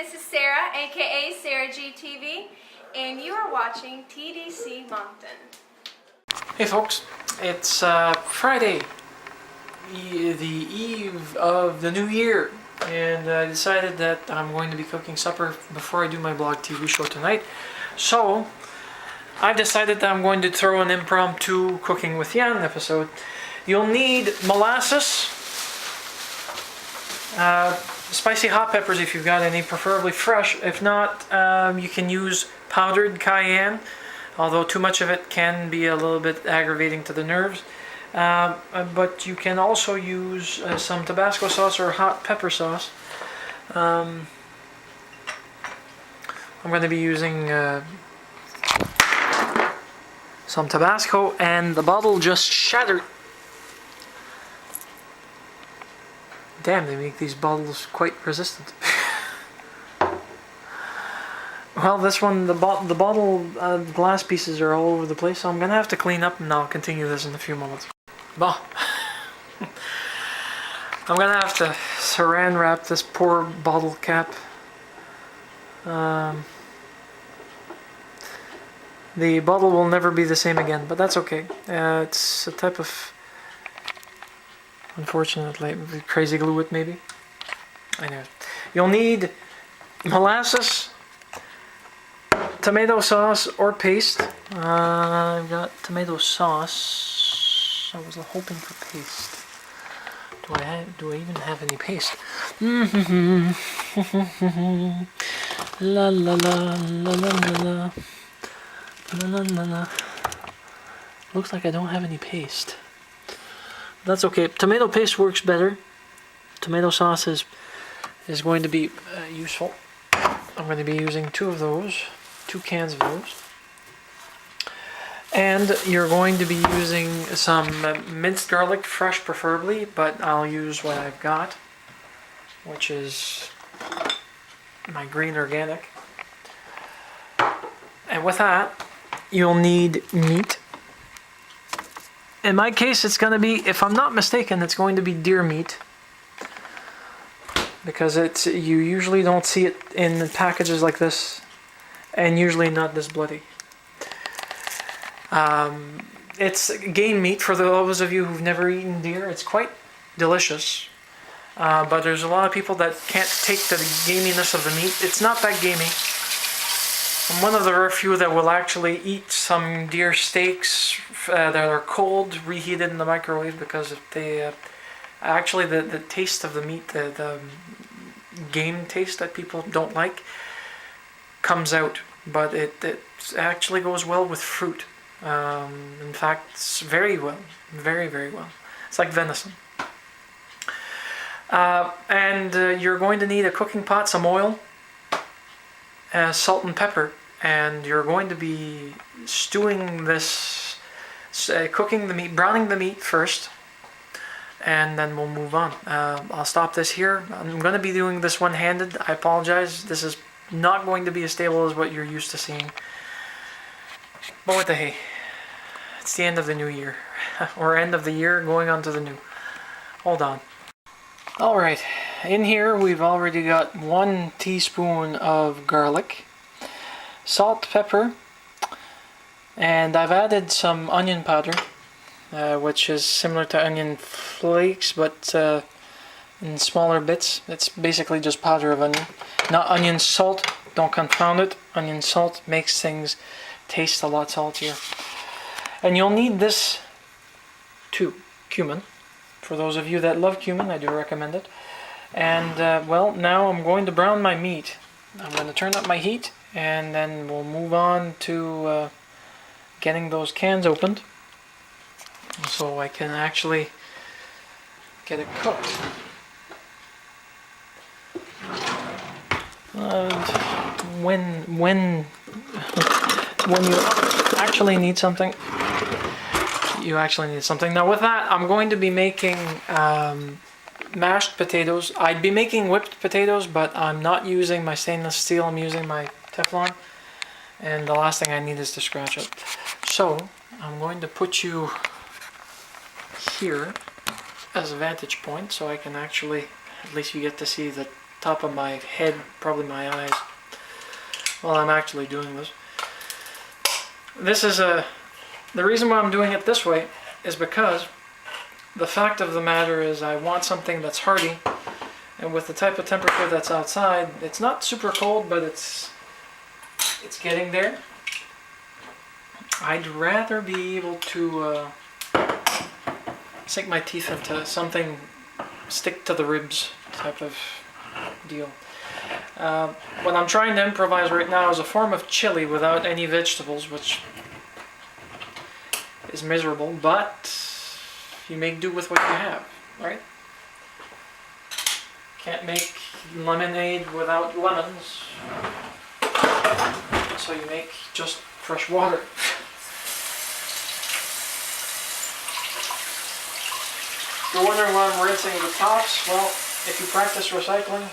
this is Sarah, aka SarahG TV, and you are watching TDC Moncton. Hey folks, it's Friday, the eve of the new year, and I decided that I'm going to be cooking supper before I do my Blogtv show tonight. So I've decided that I'm going to throw an impromptu Cooking with Jan episode. You'll need molasses, spicy hot peppers if you've got any, preferably fresh. If not, you can use powdered cayenne, although too much of it can be a little bit aggravating to the nerves. But you can also use some Tabasco sauce or hot pepper sauce. I'm going to be using some Tabasco, and the bottle just shattered. Damn, they make these bottles quite resistant. Well, this one, the bottle glass pieces are all over the place, so I'm gonna have to clean up, and I'll continue this in a few moments. Bah. I'm gonna have to saran wrap this poor bottle cap. The bottle will never be the same again, but that's okay. It's a type of, unfortunately, crazy glue it maybe. Anyway, you'll need molasses, tomato sauce or paste. I've got tomato sauce. I was hoping for paste. Do I even have any paste? La la la la la la la la la. Looks like I don't have any paste. That's okay. Tomato paste works better. Tomato sauce is going to be useful. I'm going to be using two cans of those. And you're going to be using some minced garlic, fresh preferably, but I'll use what I've got, which is my green organic. And with that, you'll need meat. In my case, it's going to be, if I'm not mistaken, it's going to be deer meat, because you usually don't see it in packages like this, and usually not this bloody. It's game meat for those of you who've never eaten deer. It's quite delicious, but there's a lot of people that can't take the gaminess of the meat. It's not that gamey. I'm one of the rare few that will actually eat some deer steaks that are cold, reheated in the microwave, because if they actually the taste of the meat, the game taste that people don't like, comes out, but it actually goes well with fruit. In fact, it's very well, very well. It's like venison. And you're going to need a cooking pot, some oil, salt and pepper, and you're going to be stewing this, cooking the meat, browning the meat first, and then we'll move on. I'll stop this here. I'm going to be doing this one-handed. I apologize. This is not going to be as stable as what you're used to seeing. But what the hey, it's the end of the new year, or end of the year going on to the new. Hold on. Alright, in here we've already got 1 teaspoon of garlic, salt, pepper, and I've added some onion powder, which is similar to onion flakes, but in smaller bits. It's basically just powder of onion, not onion salt. Don't confound it. Onion salt makes things taste a lot saltier. And you'll need this too, cumin. For those of you that love cumin, I do recommend it. And well, now I'm going to brown my meat. I'm going to turn up my heat, and then we'll move on to getting those cans opened, so I can actually get it cooked. When you actually need something, you actually need something. Now with that, I'm going to be making mashed potatoes. I'd be making whipped potatoes, but I'm not using my stainless steel. I'm using my Teflon, and the last thing I need is to scratch it. So I'm going to put you here as a vantage point, so I can actually, at least you get to see that top of my head, probably my eyes, while I'm actually doing this. This is the reason why I'm doing it this way is because the fact of the matter is I want something that's hearty, and with the type of temperature that's outside, it's not super cold, but it's getting there. I'd rather be able to sink my teeth into something, stick to the ribs type of deal. What I'm trying to improvise right now is a form of chili without any vegetables, which is miserable, but you make do with what you have, right? Can't make lemonade without lemons, so you make just fresh water. If you're wondering why I'm rinsing the tops, well, if you practice recycling,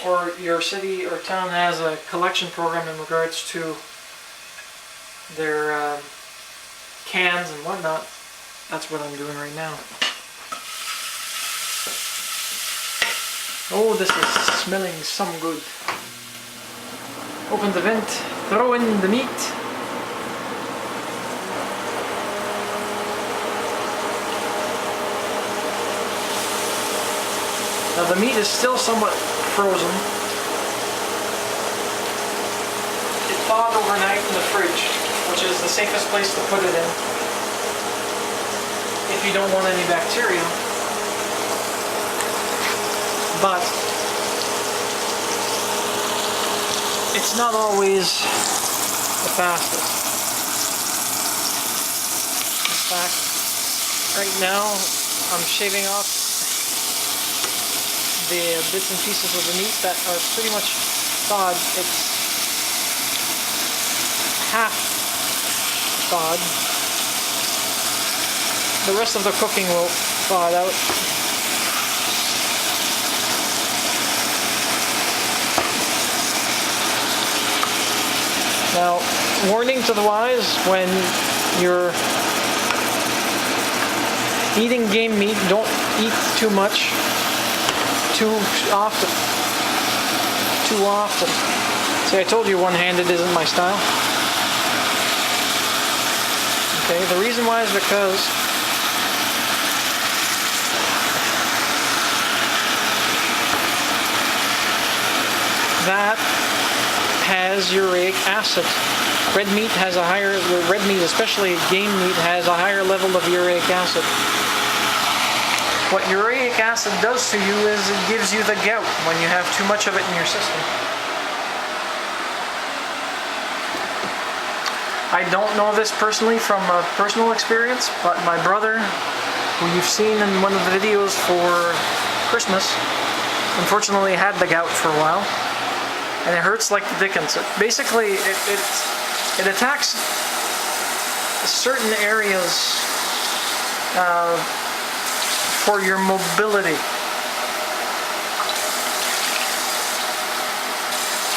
or your city or town has a collection program in regards to their cans and whatnot, that's what I'm doing right now. Oh, this is smelling some good. Open the vent, throw in the meat. Now the meat is still somewhat frozen. It thawed overnight in the fridge, which is the safest place to put it in if you don't want any bacteria. But it's not always the fastest. In fact, right now I'm shaving off the bits and pieces of the meat that are pretty much thawed. It's half thawed. The rest of the cooking will thaw it out. Now, warning to the wise, when you're eating game meat, don't eat too much. Too often. See, I told you one-handed isn't my style. Okay, the reason why is because that has uric acid. Red meat has a higher, red meat, especially game meat, has a higher level of uric acid. What uric acid does to you is it gives you the gout when you have too much of it in your system. I don't know this personally from a personal experience, but my brother, who you've seen in one of the videos for Christmas, unfortunately had the gout for a while, and it hurts like the dickens. Basically, it attacks certain areas for your mobility.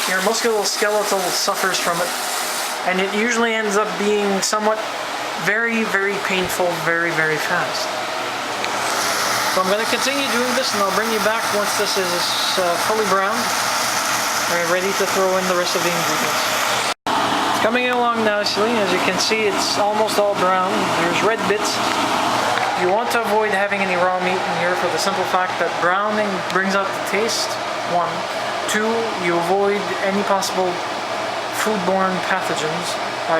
Your musculoskeletal suffers from it, and it usually ends up being somewhat very, very painful very, very fast. So I'm going to continue doing this, and I'll bring you back once this is fully browned and ready to throw in the rest of the ingredients. It's coming along nicely. As you can see, it's almost all brown. There's red bits. You want to avoid having any raw meat in here for the simple fact that browning brings out the taste, 1. 2, you avoid any possible foodborne pathogens by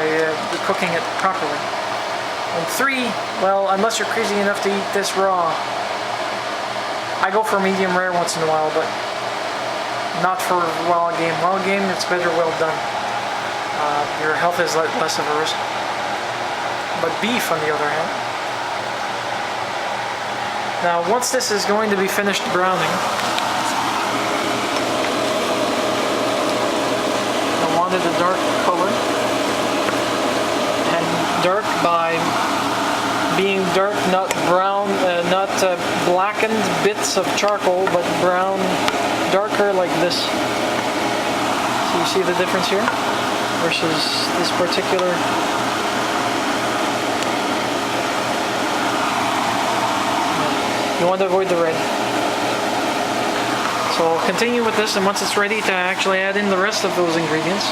cooking it properly. And 3, well, unless you're crazy enough to eat this raw, I go for medium rare once in a while, but not for raw game. Raw game, it's better well done. Your health is less of a risk. But beef, on the other hand, now, once this is going to be finished browning, I wanted a dark color, and dark by being dark, not brown, not blackened bits of charcoal, but brown, darker like this. So you see the difference here versus this particular. You want to avoid the red. So I'll continue with this, and once it's ready to actually add in the rest of those ingredients,